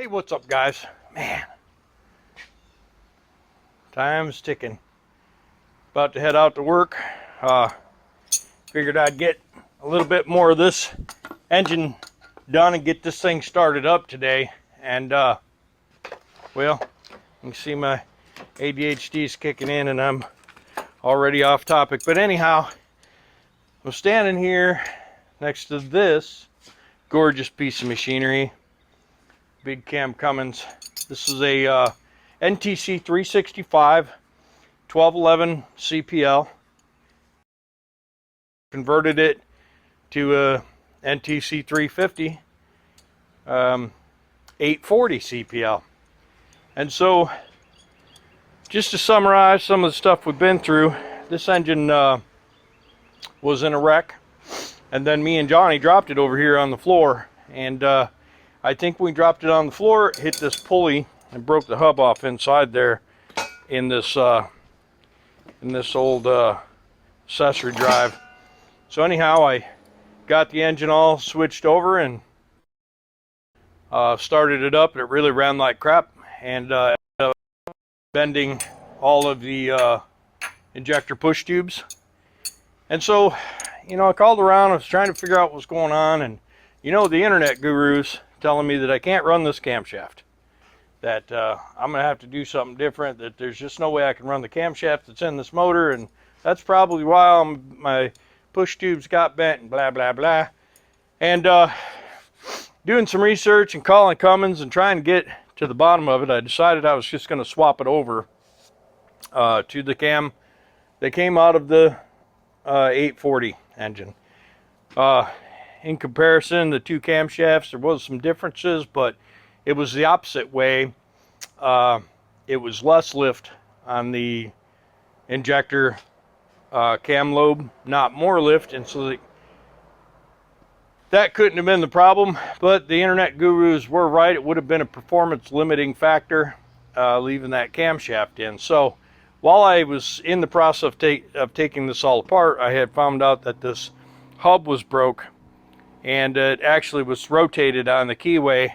Hey, what's up, guys? Man, time's ticking. About to head out to work. Figured I'd get a little bit more of this engine done and get this thing started up today. And, well, you can see my ADHD's kicking in and I'm already off topic. But anyhow, I'm standing here next to this gorgeous piece of machinery. Big cam Cummins. This is a NTC 365 1211 CPL. Converted it to a NTC 350 840 CPL. And so, just to summarize some of the stuff we've been through, this engine was in a wreck, and then me and Johnny dropped it over here on the floor, and I think we dropped it on the floor, it hit this pulley and broke the hub off inside there in this old accessory drive. So anyhow, I got the engine all switched over and started it up, and it really ran like crap, and ended up bending all of the injector push tubes. And so, you know, I called around, I was trying to figure out what's going on, and you know, the internet gurus telling me that I can't run this camshaft, that I'm gonna have to do something different, that there's just no way I can run the camshaft that's in this motor, and that's probably why my push tubes got bent and blah blah blah. And doing some research and calling Cummins and trying to get to the bottom of it, I decided I was just going to swap it over to the cam that came out of the 840 engine. In comparison, the two camshafts, there was some differences, but it was the opposite way. It was less lift on the injector cam lobe, not more lift, and so that couldn't have been the problem. But the internet gurus were right. It would have been a performance limiting factor leaving that camshaft in. So while I was in the process of taking this all apart, I had found out that this hub was broke, and it actually was rotated on the keyway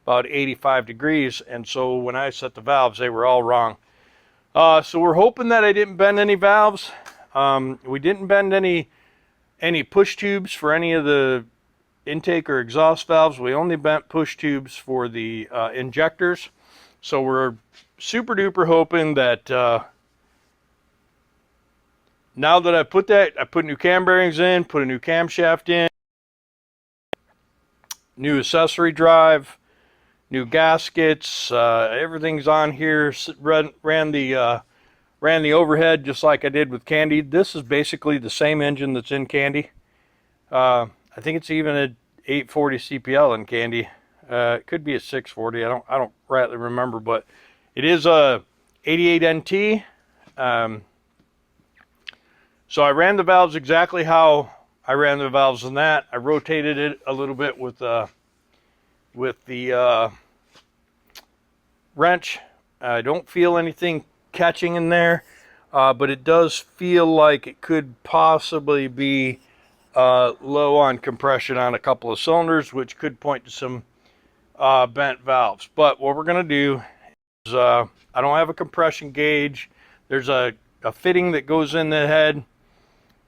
about 85 degrees, and so when I set the valves, they were all wrong. So we're hoping that I didn't bend any valves. We didn't bend any push tubes for any of the intake or exhaust valves. We only bent push tubes for the injectors. So we're super duper hoping that now that I put new cam bearings in, put a new camshaft in, new accessory drive, new gaskets, everything's on here. Ran the overhead just like I did with Candy. This is basically the same engine that's in Candy. I think it's even a 840 CPL in Candy. It could be a 640. I don't rightly remember, but it is a 88 NT. So I ran the valves exactly how I ran the valves in that. I rotated it a little bit with the wrench. I don't feel anything catching in there, but it does feel like it could possibly be low on compression on a couple of cylinders, which could point to some bent valves. But what we're going to do is, I don't have a compression gauge. There's a fitting that goes in the head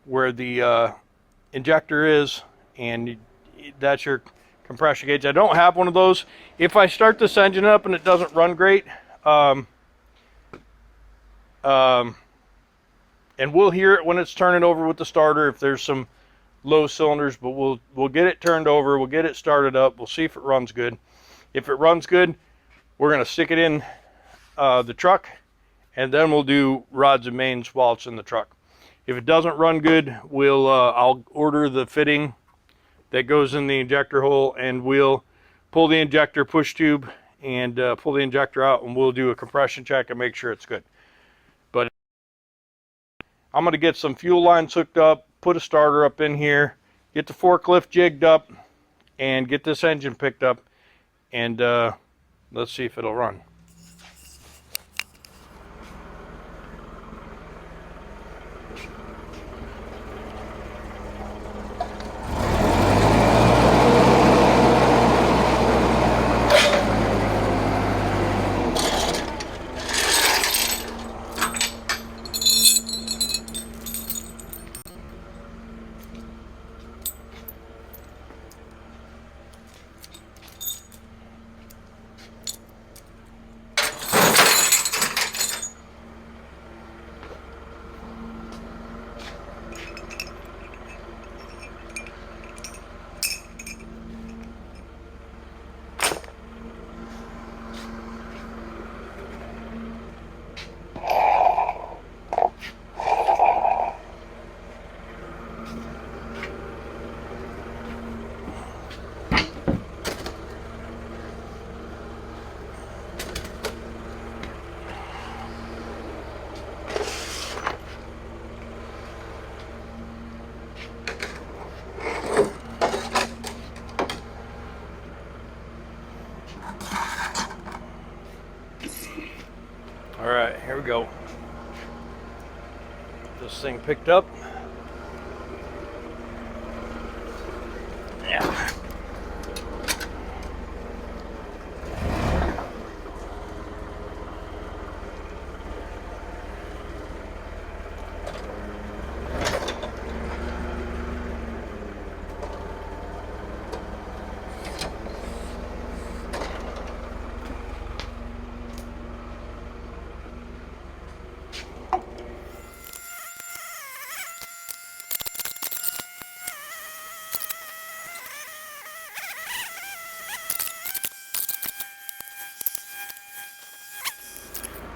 where the injector is, and that's your compression gauge. I don't have one of those. If I start this engine up and it doesn't run great, and we'll hear it when it's turning over with the starter if there's some low cylinders, but we'll get it turned over, we'll get it started up, we'll see if it runs good. If it runs good, we're going to stick it in the truck, and then we'll do rods and mains while it's in the truck. If it doesn't run good, I'll order the fitting that goes in the injector hole, and we'll pull the injector push tube and pull the injector out, and we'll do a compression check and make sure it's good. But I'm going to get some fuel lines hooked up, put a starter up in here, get the forklift jigged up, and get this engine picked up, and let's see if it'll run. All right, here we go. This thing picked up. Yeah.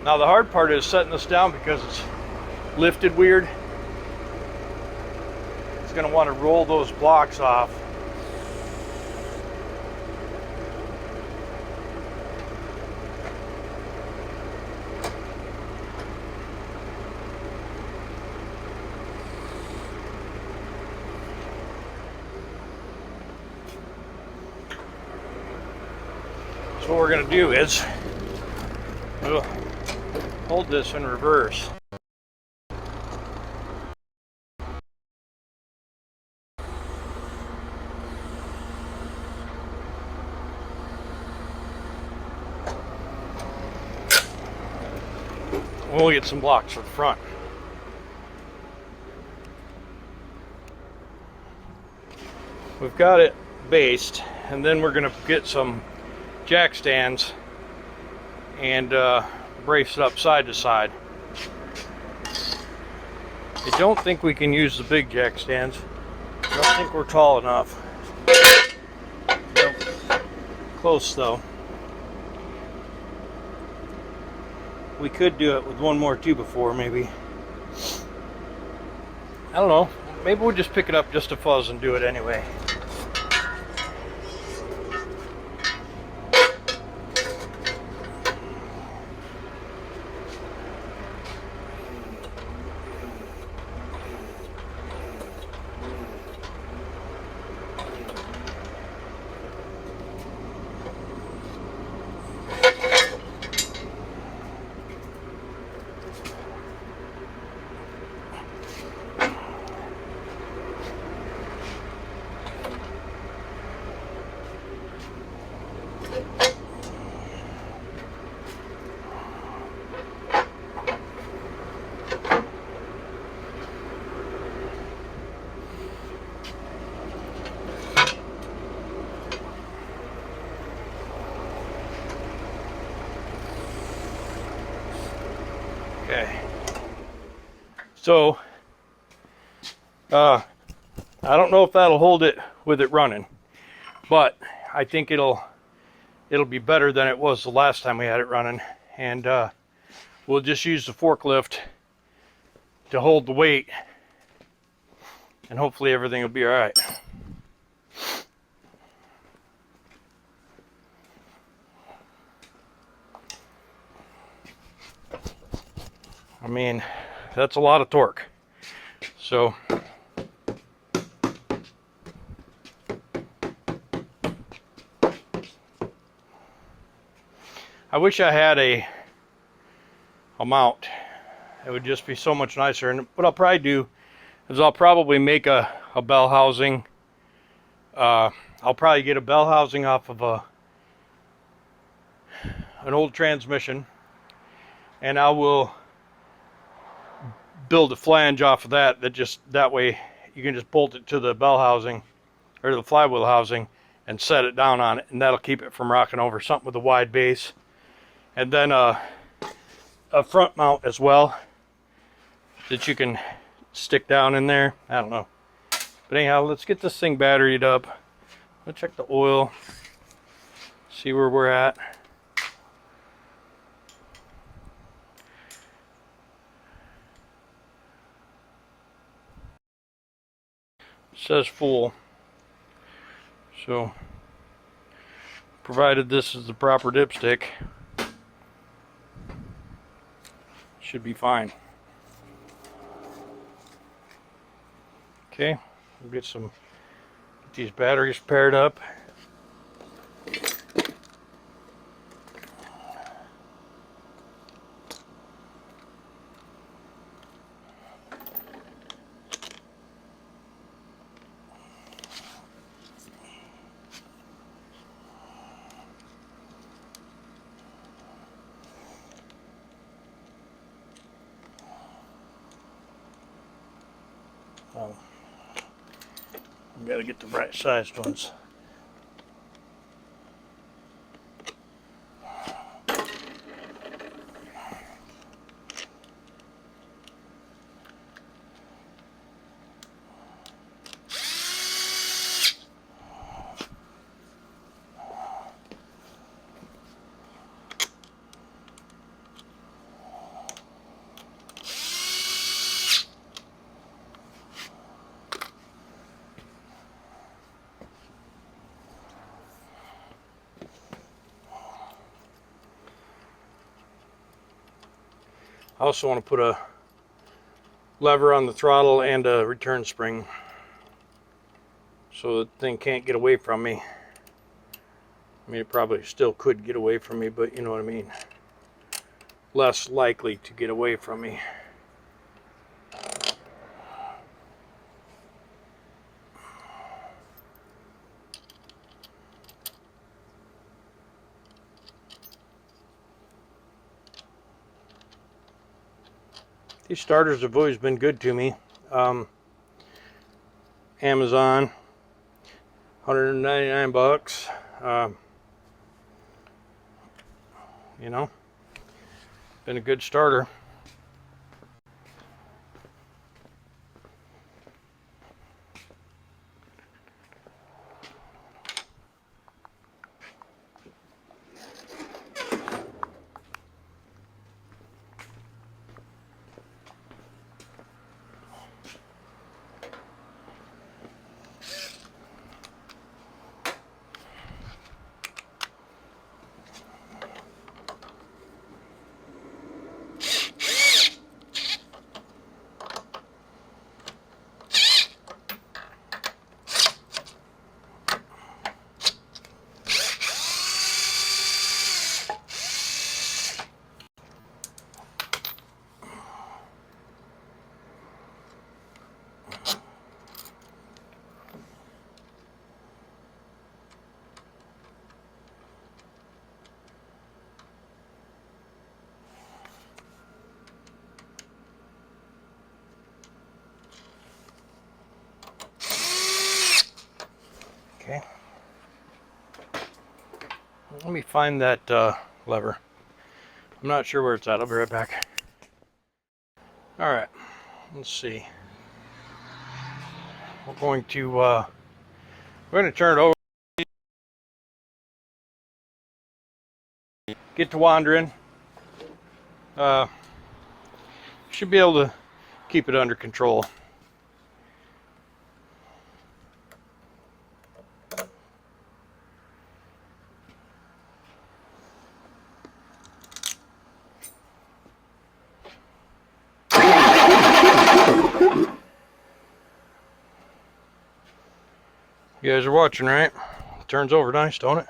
Now the hard part is setting this down because it's lifted weird. It's going to want to roll those blocks off. So what we're going to do is we'll hold this in reverse. We'll get some blocks for the front. We've got it based, and then we're going to get some jack stands and brace it up side to side. I don't think we can use the big jack stands. I don't think we're tall enough. Nope. Close though. We could do it with one more 2x4 maybe. I don't know. Maybe we'll just pick it up just a fuzz and do it anyway. Okay, so I don't know if that'll hold it with it running, but I think it'll be better than it was the last time we had it running, and we'll just use the forklift to hold the weight, and hopefully everything will be all right. I mean, that's a lot of torque. So I wish I had a mount. It would just be so much nicer. And what I'll probably do is I'll probably make a bell housing. I'll probably get a bell housing off of an old transmission, and I will build a flange off of that that way you can just bolt it to the bell housing or the flywheel housing and set it down on it, and that'll keep it from rocking over. Something with a wide base, and then a front mount as well that you can stick down in there. I don't know, but anyhow, let's get this thing batteried up. Let's check the oil, see where we're at. Says full, so provided this is the proper dipstick, should be fine. Okay, we'll get these batteries paired up. We gotta get the right sized ones. I also want to put a lever on the throttle and a return spring so the thing can't get away from me. I mean, it probably still could get away from me, but you know what I mean. Less likely to get away from me. These starters have always been good to me. Amazon, 199 bucks. You know, been a good starter. Okay. Let me find that lever. I'm not sure where it's at. I'll be right back. All right. Let's see. We're going to turn it over. Get to wandering. Should be able to keep it under control. You guys are watching, right? It turns over nice, don't it?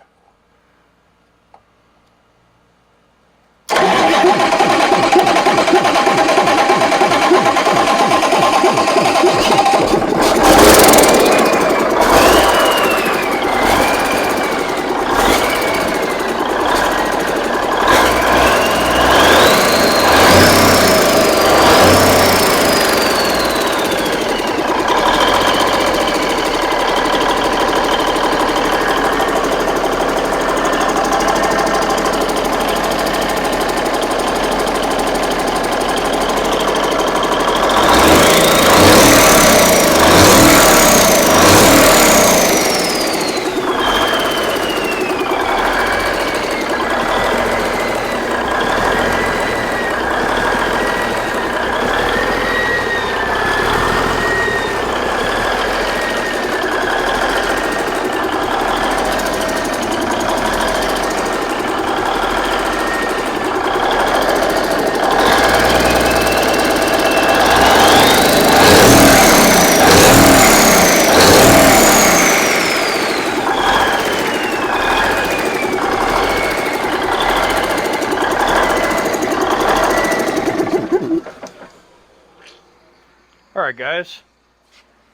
right, guys.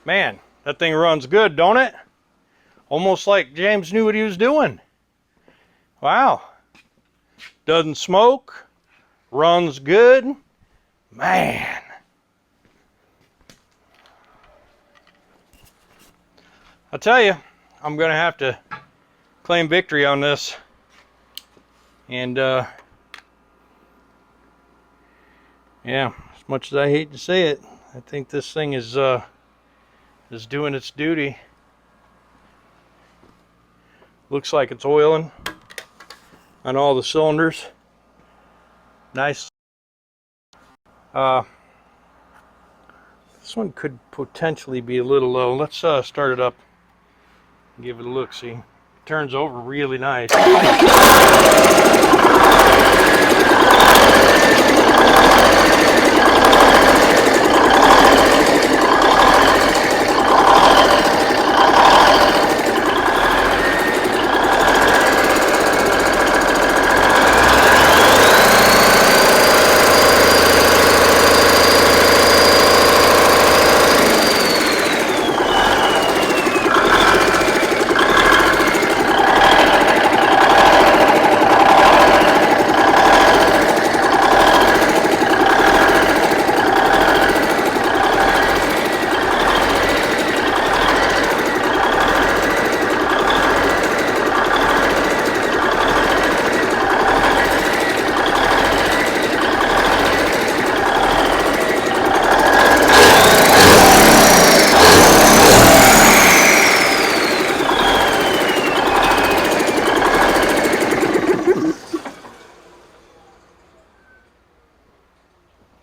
Man, that thing runs good, don't it? Almost like James knew what he was doing. Wow. Doesn't smoke. Runs good. Man. I'll tell you, I'm going to have to claim victory on this. And, yeah, as much as I hate to say it, I think this thing is doing its duty. Looks like it's oiling on all the cylinders. Nice. This one could potentially be a little low. Let's start it up and give it a look. See, it turns over really nice.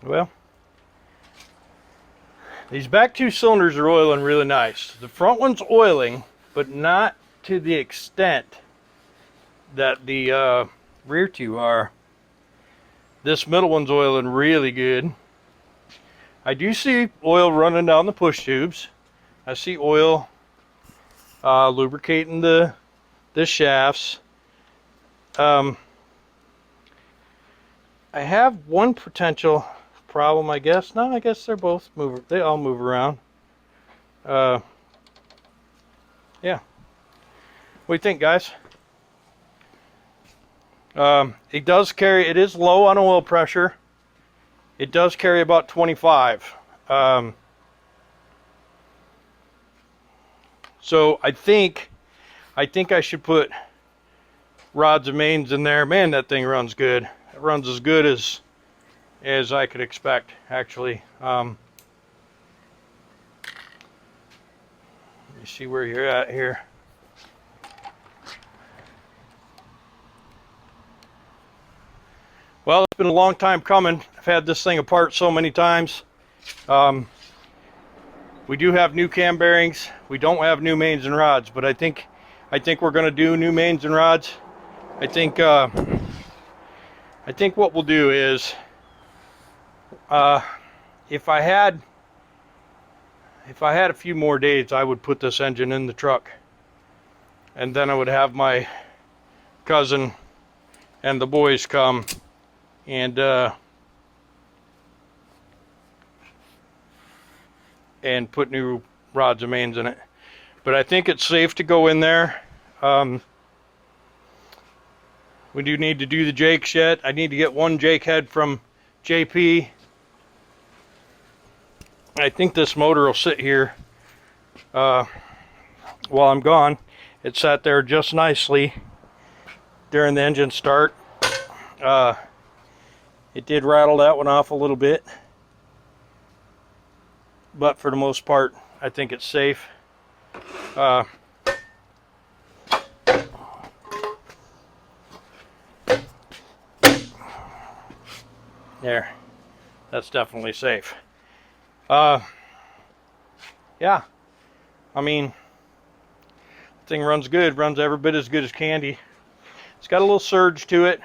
Well, these back two cylinders are oiling really nice. The front one's oiling, but not to the extent that the rear two are. This middle one's oiling really good. I do see oil running down the push tubes. I see oil lubricating the shafts. I have one potential problem, I guess. No, I guess they're both move. They all move around. Yeah. What do you think, guys? It does carry. It is low on oil pressure. It does carry about 25. So I think I should put rods and mains in there. Man, that thing runs good. It runs as good as I could expect, actually. Let me see where you're at here. Well, it's been a long time coming. I've had this thing apart so many times. We do have new cam bearings. We don't have new mains and rods, but I think we're going to do new mains and rods. I think what we'll do is, if I had a few more days, I would put this engine in the truck, and then I would have my cousin and the boys come and put new rods and mains in it. But I think it's safe to go in there. We do need to do the jakes yet. I need to get one jake head from JP. I think this motor will sit here while I'm gone. It sat there just nicely during the engine start. It did rattle that one off a little bit, but for the most part, I think it's safe. There, that's definitely safe. Yeah, I mean, the thing runs good, runs every bit as good as candy. It's got a little surge to it.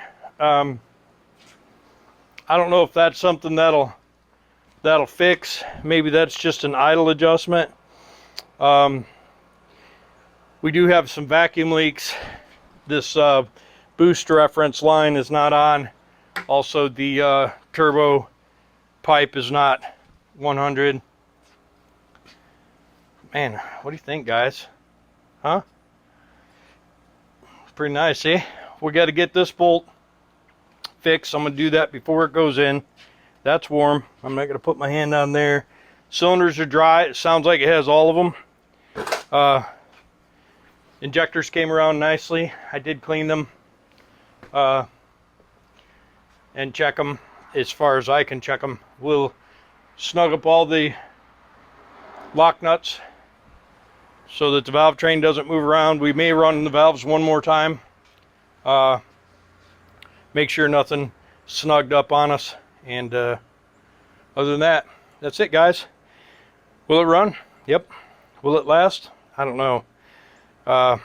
I don't know if that's something that'll fix. Maybe that's just an idle adjustment. We do have some vacuum leaks. This boost reference line is not on. Also, the turbo pipe is not 100. Man, what do you think, guys? Huh? Pretty nice, eh? We got to get this bolt fixed. I'm going to do that before it goes in. That's warm. I'm not going to put my hand on there. Cylinders are dry. It sounds like it has all of them. Injectors came around nicely. I did clean them and check them as far as I can check them. We'll snug up all the lock nuts so that the valve train doesn't move around. We may run the valves one more time. Make sure nothing snugged up on us. And other than that, that's it, guys. Will it run? Yep. Will it last? I don't know. I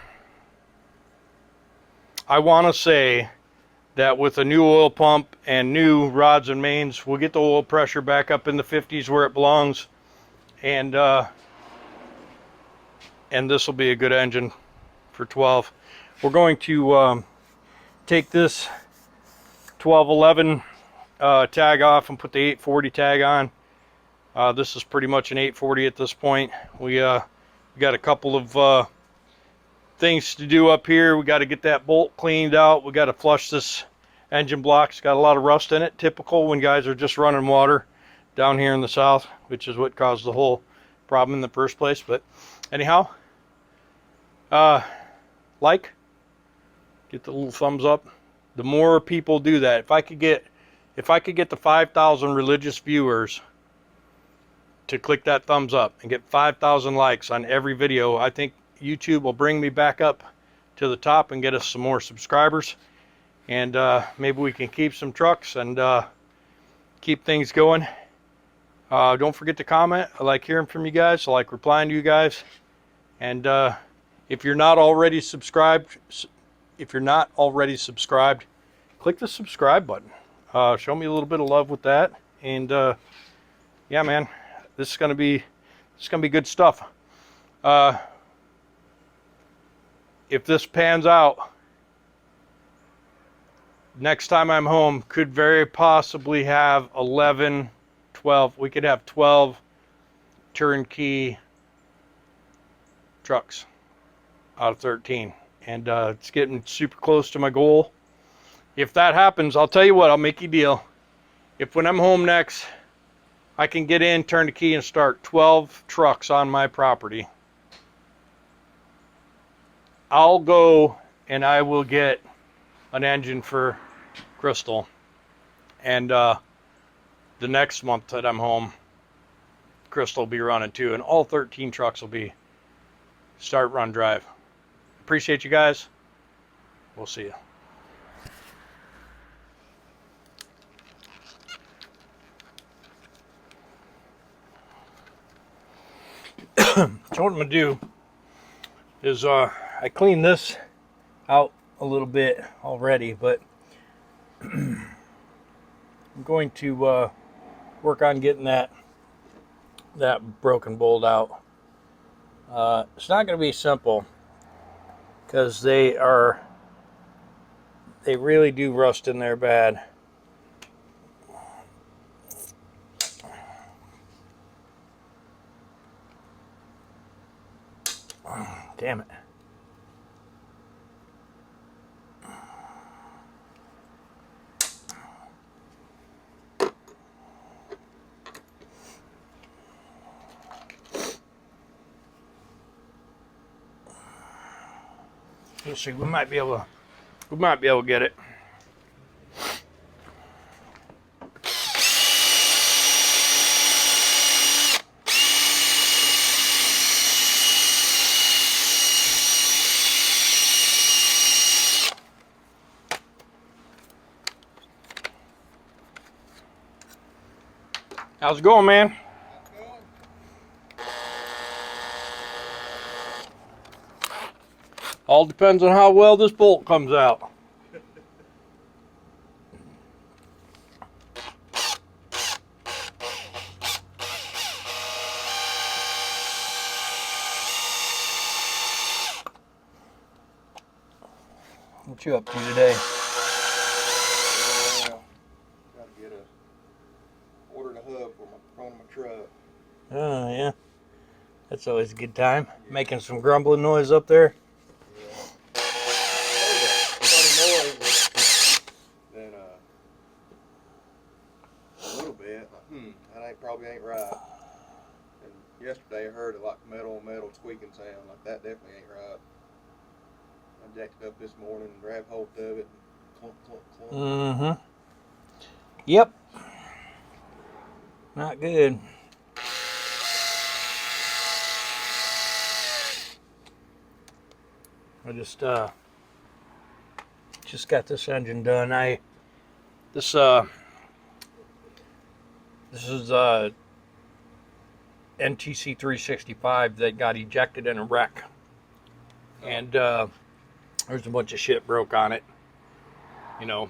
want to say that with a new oil pump and new rods and mains, we'll get the oil pressure back up in the 50s where it belongs. And this will be a good engine for 12. We're going to take this 1211 tag off and put the 840 tag on. This is pretty much an 840 at this point. We got a couple of things to do up here. We got to get that bolt cleaned out. We got to flush this engine block. It's got a lot of rust in it, typical when guys are just running water down here in the south, which is what caused the whole problem in the first place. But anyhow, get the little thumbs up. The more people do that, if I could get the 5,000 religious viewers to click that thumbs up and get 5,000 likes on every video, I think YouTube will bring me back up to the top and get us some more subscribers. And maybe we can keep some trucks and keep things going. Don't forget to comment. I like hearing from you guys. I like replying to you guys. And if you're not already subscribed, click the subscribe button. Show me a little bit of love with that. And yeah, man, this is gonna be good stuff. If this pans out, next time I'm home, could very possibly have 11, 12. We could have 12 turnkey trucks out of 13. And it's getting super close to my goal. If that happens, I'll tell you what, I'll make you a deal. If when I'm home next, I can get in, turn the key, and start 12 trucks on my property, I'll go and I will get an engine for Crystal. And the next month that I'm home, Crystal will be running too, and all 13 trucks will be start, run, drive. Appreciate you guys. We'll see you. So what I'm going to do is I cleaned this out a little bit already, but I'm going to work on getting that broken bolt out. It's not going to be simple because they really do rust in there bad. Damn it. Let's see, we might be able to get it. How's it going, man? All depends on how well this bolt comes out. What you up to today? Got to get ordered a hub for my truck. Oh yeah, That's always a good time. Yeah. Making some grumbling noise up there. Yeah. Funny noise, then a little bit. Like, that probably ain't right. And yesterday I heard a like metal squeaking sound. Like that definitely ain't right. I jacked it up this morning and grabbed hold of it. And clunk, clunk, clunk. Mm-hmm. Yep. Not good. I just got this engine done. This is NTC 365 that got ejected in a wreck, and there's a bunch of shit broke on it. You know,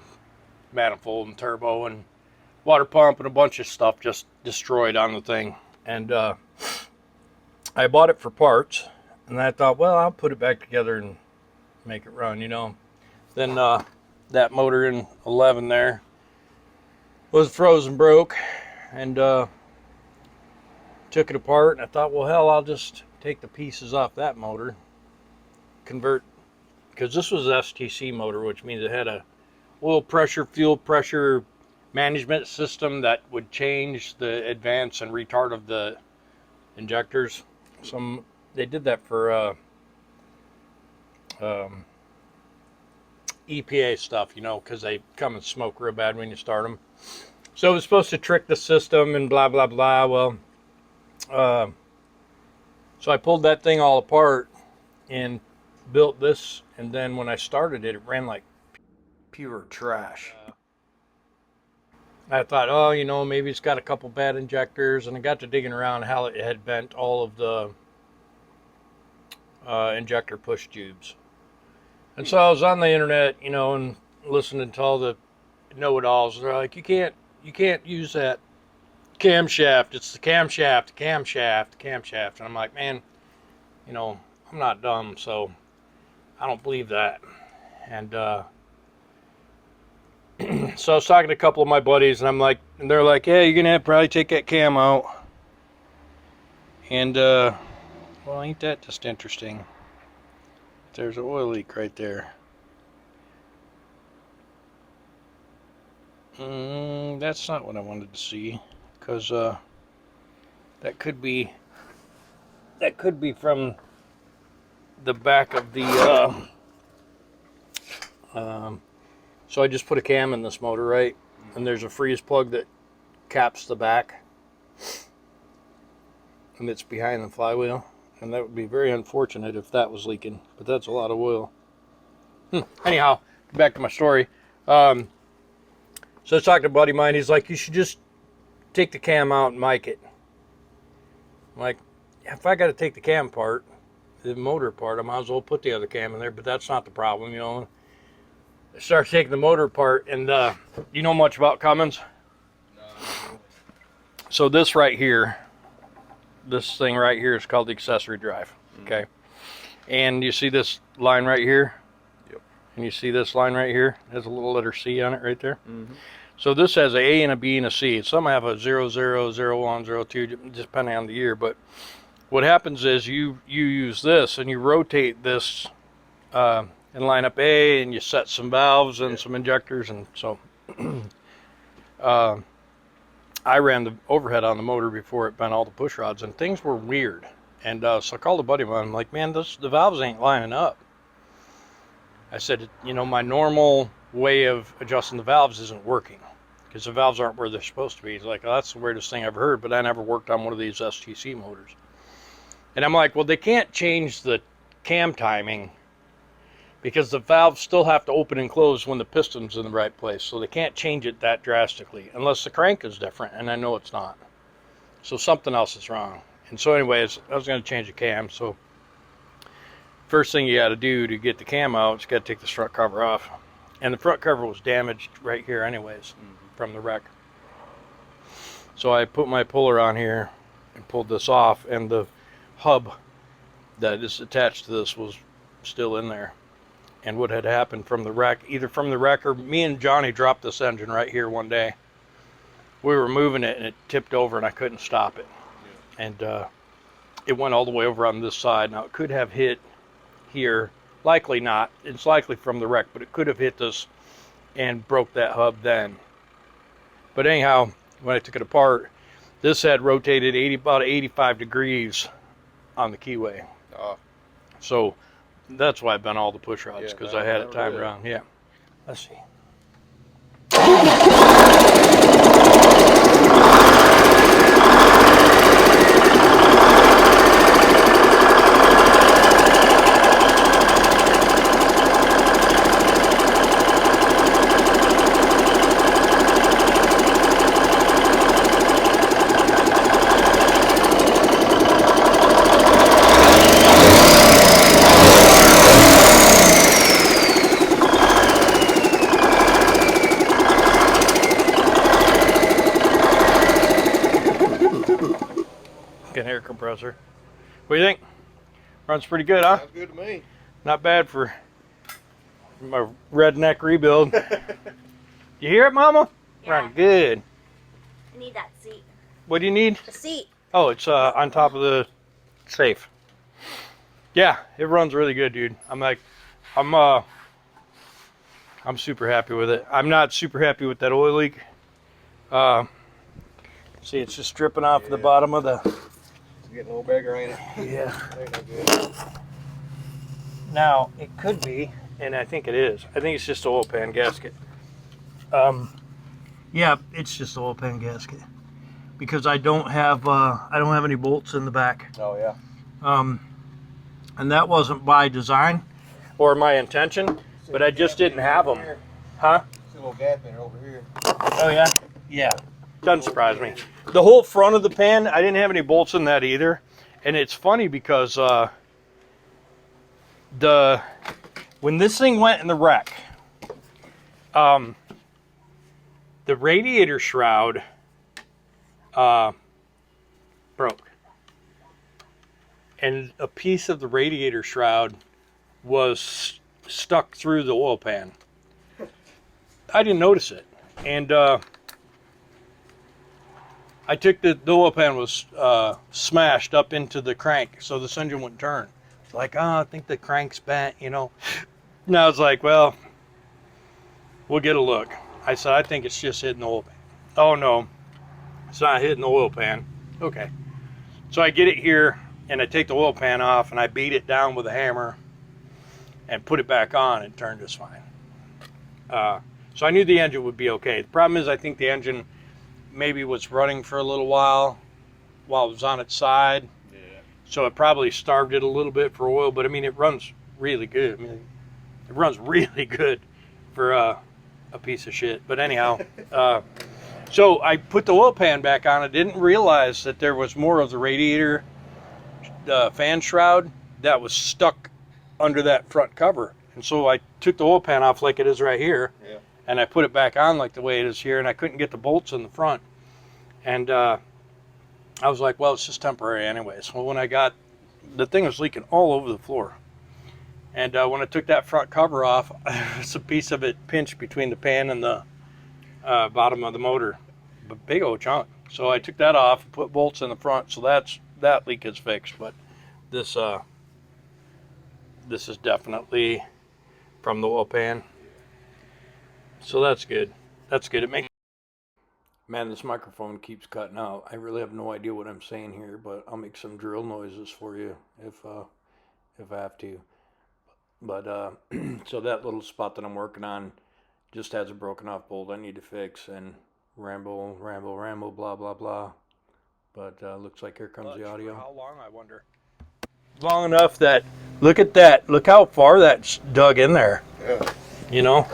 manifold and turbo and water pump and a bunch of stuff just destroyed on the thing. And I bought it for parts, and I thought, well, I'll put it back together and make it run, you know. Then that motor in 11 there was frozen broke, and took it apart, and I thought, well, hell, I'll just take the pieces off that motor, convert, because this was an STC motor, which means it had a oil pressure, fuel pressure management system that would change the advance and retard of the injectors. They did that for EPA stuff, you know, because they come and smoke real bad when you start them. So it was supposed to trick the system and blah blah blah. Well, so I pulled that thing all apart and built this, and then when I started it, it ran like pure trash. I thought, oh, you know, maybe it's got a couple bad injectors, and I got to digging around how it had bent all of the injector push tubes. And so I was on the internet, you know, and listening to all the know-it-alls. They're like, you can't use that camshaft. It's the camshaft, the camshaft, the camshaft. And I'm like, man, you know, I'm not dumb, so I don't believe that. And so I was talking to a couple of my buddies, and they're like, yeah, you're gonna have to probably take that cam out. And well, ain't that just interesting? There's an oil leak right there. That's not what I wanted to see, because that could be from the back of the so I just put a cam in this motor, right? And there's a freeze plug that caps the back, and it's behind the flywheel. And that would be very unfortunate if that was leaking, but that's a lot of oil. Anyhow, back to my story. So I was talking to a buddy of mine. He's like, you should just take the cam out and mic it. I'm like, if I got to take the cam apart, the motor apart, I might as well put the other cam in there, but that's not the problem, you know. I started taking the motor apart, and you know much about Cummins? No. So this right here, this thing right here is called the accessory drive, okay? And you see this line right here? Yep. And you see this line right here? It has a little letter C on it right there. Mm-hmm. So this has an A and a B and a C. Some have a 00, 01, 02, just depending on the year. But what happens is you use this and you rotate this and line up A, and you set some valves and some injectors. And so I ran the overhead on the motor before it bent all the push rods, and things were weird. And so I called a buddy of mine. I'm like, man, the valves ain't lining up. I said, you know, my normal way of adjusting the valves isn't working, because the valves aren't where they're supposed to be. He's like, oh, that's the weirdest thing I've heard, but I never worked on one of these STC motors. And I'm like, well, they can't change the cam timing, because the valves still have to open and close when the piston's in the right place. So they can't change it that drastically unless the crank is different, and I know it's not. So something else is wrong. And so anyways, I was going to change the cam. So first thing you got to do to get the cam out is you got to take this front cover off. And the front cover was damaged right here anyways from the wreck. So I put my puller on here and pulled this off, and the hub that is attached to this was still in there. And what had happened from the wreck, either from the wreck or me and Johnny dropped this engine right here one day. We were moving it and it tipped over and I couldn't stop it. Yeah. And it went all the way over on this side. Now it could have hit here, likely not. It's likely from the wreck, but it could have hit this and broke that hub then. But anyhow, when I took it apart, this had rotated about 85 degrees on the keyway. Oh. So that's why I bent all the push rods, because I had it timed around. Yeah. Let's see. An air compressor. What do you think? Runs pretty good, huh? Sounds good to me. Not bad for my redneck rebuild. You hear it, Mama? Yeah. Run good. I need that seat. What do you need? The seat. Oh, it's on top of the safe. Yeah, it runs really good, dude. I'm super happy with it. I'm not super happy with that oil leak. See, it's just dripping off the bottom of the. Getting a little bigger, ain't it? Yeah. Ain't no good. Now, it could be, and I think it is. I think it's just the oil pan gasket. Yeah, it's just the oil pan gasket. Because I don't have any bolts in the back. Oh yeah. And that wasn't by design or my intention, but I just didn't have them. Huh? See a little gap in it over here. Oh yeah? Yeah. Doesn't surprise me. The whole front of the pan, I didn't have any bolts in that either. And it's funny because when this thing went in the wreck, the radiator shroud broke. And a piece of the radiator shroud was stuck through the oil pan. I didn't notice it. And I took the oil pan was smashed up into the crank, so this engine wouldn't turn. It's like, oh, I think the crank's bent, you know. And I was like, well, we'll get a look. I said, I think it's just hitting the oil pan. Oh no, it's not hitting the oil pan. Okay. So I get it here, and I take the oil pan off, and I beat it down with a hammer, and put it back on, and it turned just fine. So I knew the engine would be okay. The problem is, I think the engine maybe was running for a little while it was on its side. Yeah. So it probably starved it a little bit for oil, but I mean, it runs really good. I mean, it runs really good for a piece of shit. But anyhow, so I put the oil pan back on. I didn't realize that there was more of the radiator fan shroud that was stuck under that front cover. And so I took the oil pan off like it is right here. Yeah. And I put it back on like the way it is here, and I couldn't get the bolts in the front. And I was like, well, it's just temporary anyways. Well, when I got, the thing was leaking all over the floor. And when I took that front cover off, it's a piece of it pinched between the pan and the bottom of the motor. A big old chunk. So I took that off and put bolts in the front, so that leak is fixed. But this is definitely from the oil pan. So that's good. That's good. It makes. Man, this microphone keeps cutting out. I really have no idea what I'm saying here, but I'll make some drill noises for you if I have to. But so that little spot that I'm working on just has a broken off bolt I need to fix, and ramble, blah blah blah. But looks like here comes the audio. How long, I wonder? Long enough that look at that. Look how far that's dug in there. Yeah. You know.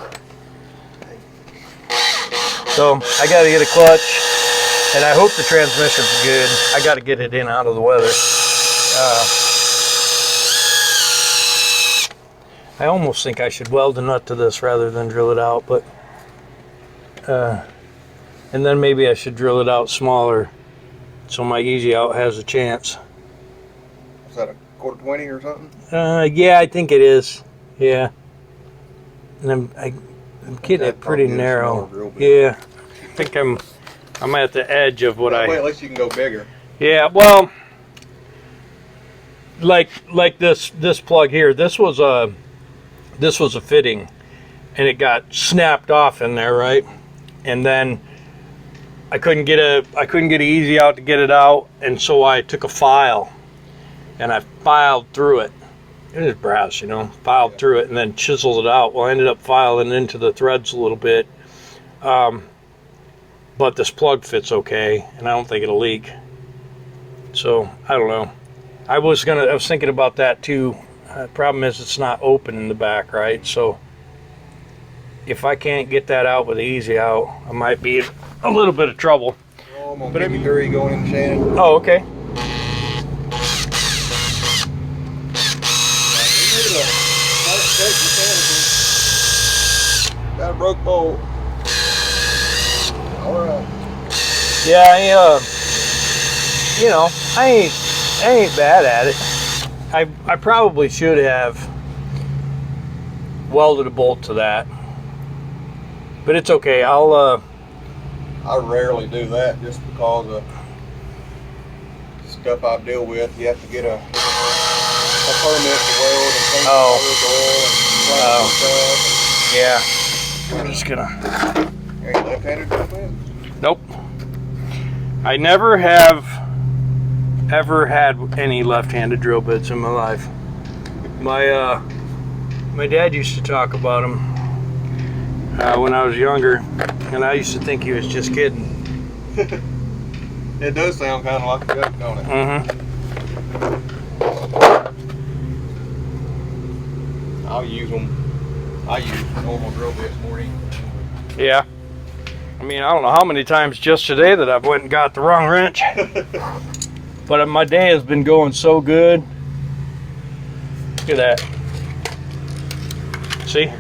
So I got to get a clutch, and I hope the transmission's good. I got to get it in out of the weather. I almost think I should weld a nut to this rather than drill it out, but and then maybe I should drill it out smaller so my easy out has a chance. Is that a 1/4 or something? Yeah, I think it is. Yeah, and I'm getting it pretty narrow. Yeah, I think I'm at the edge of what That way, at least you can go bigger. Yeah, well, like this plug here. This was a fitting, and it got snapped off in there, right? And then I couldn't get it easy out to get it out, and so I took a file and I filed through it. It is brass, you know, filed through it and then chiseled it out. Well, I ended up filing into the threads a little bit, but this plug fits okay, and I don't think it'll leak. So I don't know. I was thinking about that too. Problem is it's not open in the back, right? So if I can't get that out with the easy out, I might be in a little bit of trouble. Oh, I'm gonna give you 30 going in Shannon. Oh, okay. Got a broke bolt. All right. Yeah, you know, I ain't bad at it. I probably should have welded a bolt to that, but it's okay. I rarely do that just because of stuff I deal with. You have to get a permit to weld and change oil and stuff. Yeah. I'm just gonna. Are you left-handed drill bit? Nope. I never have ever had any left-handed drill bits in my life. My dad used to talk about them when I was younger, and I used to think he was just kidding. It does sound kind of like a joke, don't it? Mm-hmm. I use normal drill bits more than anything. Yeah. I mean, I don't know how many times just today that I've went and got the wrong wrench. But my day has been going so good. Look at that. See?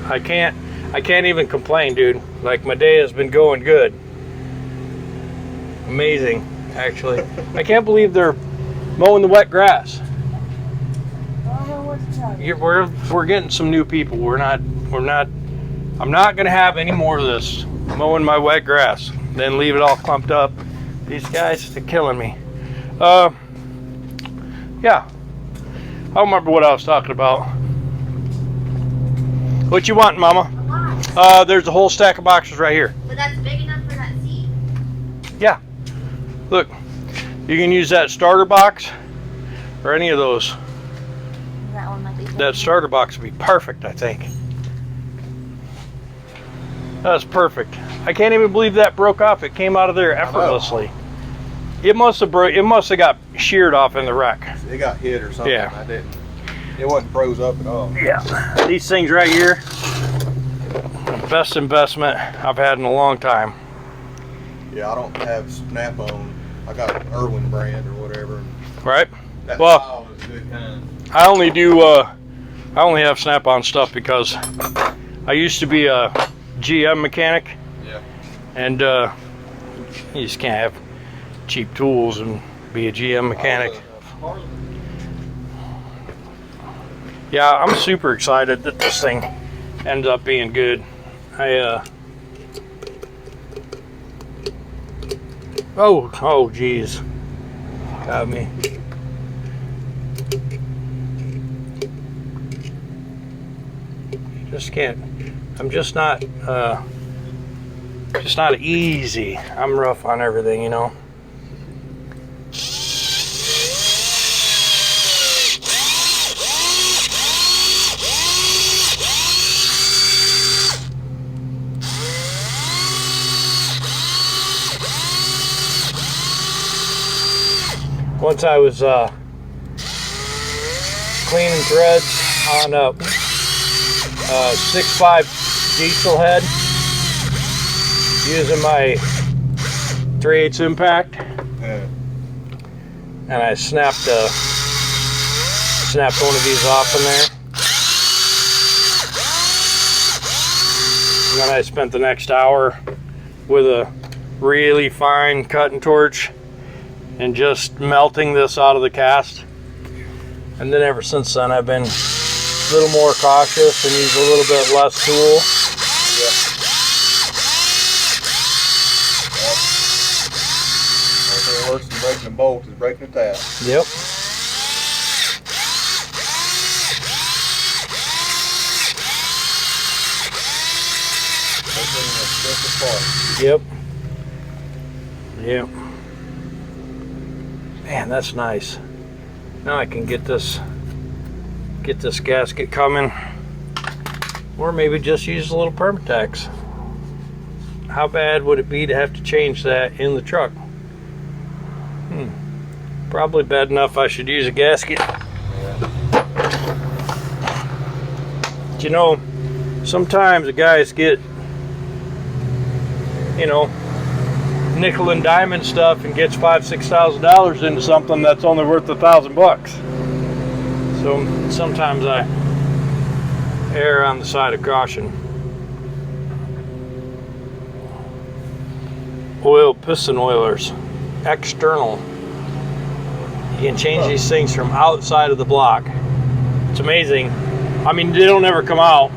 I can't even complain, dude. Like, my day has been going good. Amazing, actually. I can't believe they're mowing the wet grass. We're getting some new people. I'm not gonna have any more of this mowing my wet grass, then leave it all clumped up. These guys, they're killing me. Yeah. I don't remember what I was talking about. What you want, Mama? A box. There's a whole stack of boxes right here. But that's big enough for that seat? Yeah. Look, you can use that starter box or any of those. That one might be big. That starter box would be perfect, I think. That's perfect. I can't even believe that broke off. It came out of there effortlessly. It must have got sheared off in the wreck. It got hit or something. Yeah. I didn't. It wasn't froze up at all. Yeah. These things right here, best investment I've had in a long time. Yeah, I don't have Snap-on. I got an Irwin brand or whatever. Right? That Well, file is a good kind. I only have Snap-on stuff because I used to be a GM mechanic. Yeah. And you just can't have cheap tools and be a GM mechanic. Yeah, I'm super excited that this thing ends up being good. Oh geez, got me. Just can't. I'm just not easy. I'm rough on everything, you know. Once I was cleaning threads on a 6.5 diesel head using my 3/8 impact, Yeah. and I snapped one of these off in there, and then I spent the next hour with a really fine cutting torch and just melting this out of the cast. And then ever since then I've been a little more cautious and use a little bit less tool. Yeah. Only thing worse than breaking a bolt is breaking a tap. Yep. Just Yep. Yep. Man, that's nice. Now I can get this gasket coming, or maybe just use a little Permatex. How bad would it be to have to change that in the truck? Probably bad enough I should use a gasket. But you know, sometimes the guys get, you know, nickel and diamond stuff and gets $5,000-$6,000 into something that's only worth $1,000. So sometimes I err on the side of caution. Oil, piston oilers, external. You can change these things from outside of the block. It's amazing. I mean, they don't ever come out.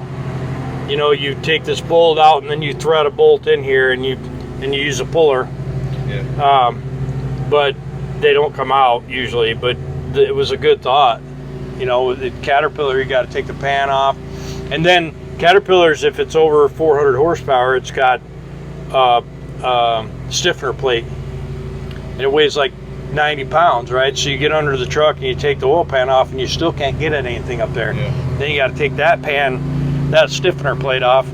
You know, you take this bolt out and then you thread a bolt in here and you use a puller. Yeah. But they don't come out usually. But it was a good thought. You know, with the Caterpillar, you got to take the pan off, and then Caterpillars, if it's over 400 horsepower, it's got stiffener plate, and it weighs like 90 pounds, right? So you get under the truck and you take the oil pan off and you still can't get at anything up there. Yeah. Then you got to take that stiffener plate off,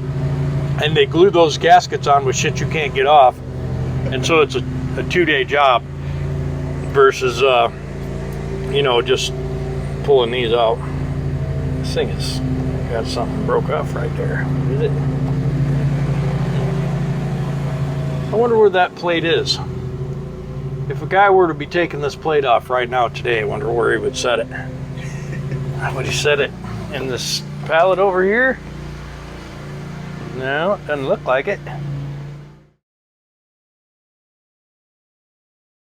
and they glue those gaskets on with shit you can't get off. And so it's a 2-day job versus, you know, just pulling these out. This thing has got something broke off right there. Is it? I wonder where that plate is. If a guy were to be taking this plate off right now today, I wonder where he would set it. Would he set it in this pallet over here? No, it doesn't look like it.